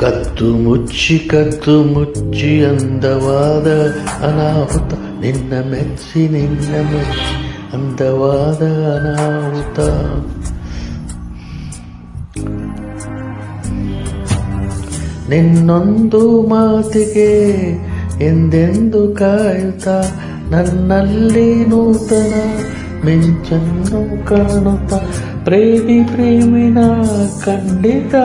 ಕದ್ದು ಮುಚ್ಚಿ ಅಂದವಾದ ಅನಾಹುತ ನಿನ್ನ ಮೆಚ್ಚಿ ಅಂದವಾದ ಅನಾಹುತ. ನಿನ್ನೊಂದು ಮಾತಿಗೆ ಎಂದೆಂದು ಕಾಯುತ್ತಾ ನನ್ನಲ್ಲಿ ನೂತನ ಮಿಂಚನ್ನು ಕಾಣುತ್ತಾ ಪ್ರೇಮಿನ ಖಂಡಿತ.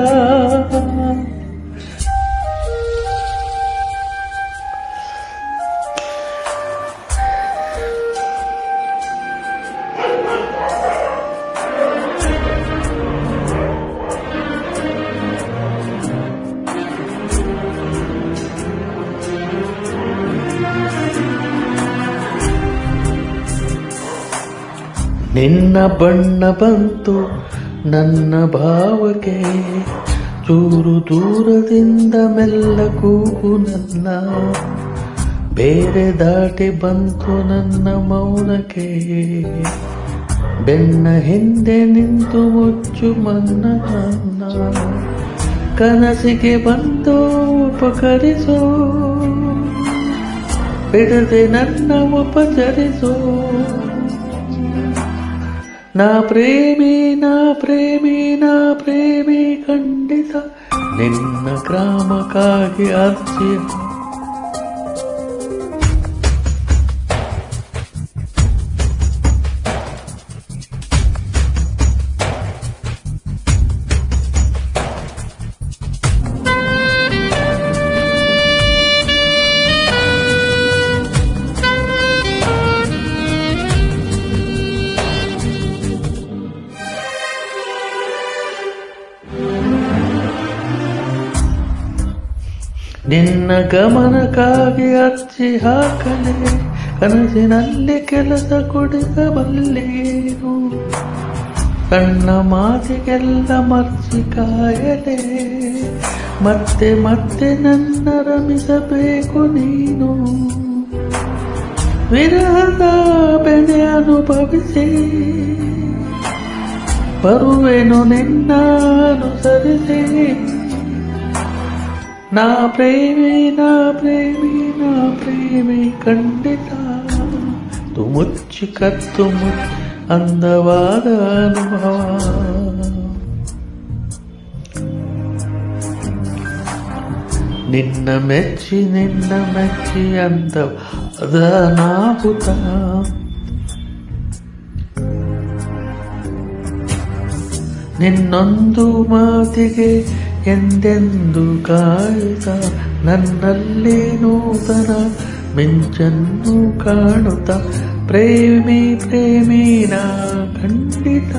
ನಿನ್ನ ಬಣ್ಣ ಬಂತು ನನ್ನ ಭಾವಕ್ಕೆ, ಚೂರು ದೂರದಿಂದ ಮೆಲ್ಲ ಕೂಗು ನನ್ನ, ಬೇರೆ ದಾಟಿ ಬಂತು ನನ್ನ ಮೌನಕ್ಕೆ, ಬೆನ್ನ ಹಿಂದೆ ನಿಂತು ಮುಚ್ಚು ಮನ್ನ ಕನಸಿಗೆ ಬಂದು ಉಪಕರಿಸೋ, ಬಿಡದೆ ನನ್ನ ಉಪಚರಿಸೋ. ನಾ ಪ್ರೇಮಿ ಖಂಡಿತ ನಿನ್ನ ಗ್ರಾಮಕ್ಕಾಗಿ ಅರ್ಜಿ. ನಿನ್ನ ಗಮನಕ್ಕಾಗಿ ಅರ್ಜಿ ಹಾಕಲೆ, ಕನಸಿನಲ್ಲಿ ಕೆಲಸ ಕೊಡಿಸಬಲ್ಲೇನು, ಸಣ್ಣ ಮಾತಿಗೆಲ್ಲ ಮರ್ಚಿ ಕಾಯಲೆ, ಮತ್ತೆ ಮತ್ತೆ ನನ್ನ ರಮಿಸಬೇಕು ನೀನು, ವಿರಹದ ಬೆಳೆ ಅನುಭವಿಸಿ ಬರುವೆನು ನಿನ್ನ ಅನುಸರಿಸಿ. ನಾ ಪ್ರೇಮಿ ಖಂಡಿತ ಮುಚ್ಚಿ ಕತ್ತು ಅಂದವಾದ ಅನುಭವ. ನಿನ್ನ ಮೆಚ್ಚಿ ಅಂದವಾದ ಅನಾಹುತ. ನಿನ್ನೊಂದು ಮಾತಿಗೆ ಎಂದೆಂದು ಕಾಯುತ್ತಾ ನನ್ನಲ್ಲಿ ನೂತನ ಮಿಂಚನ್ನು ಕಾಣುತ್ತಾ ಪ್ರೇಮಿನ ಖಂಡಿತ.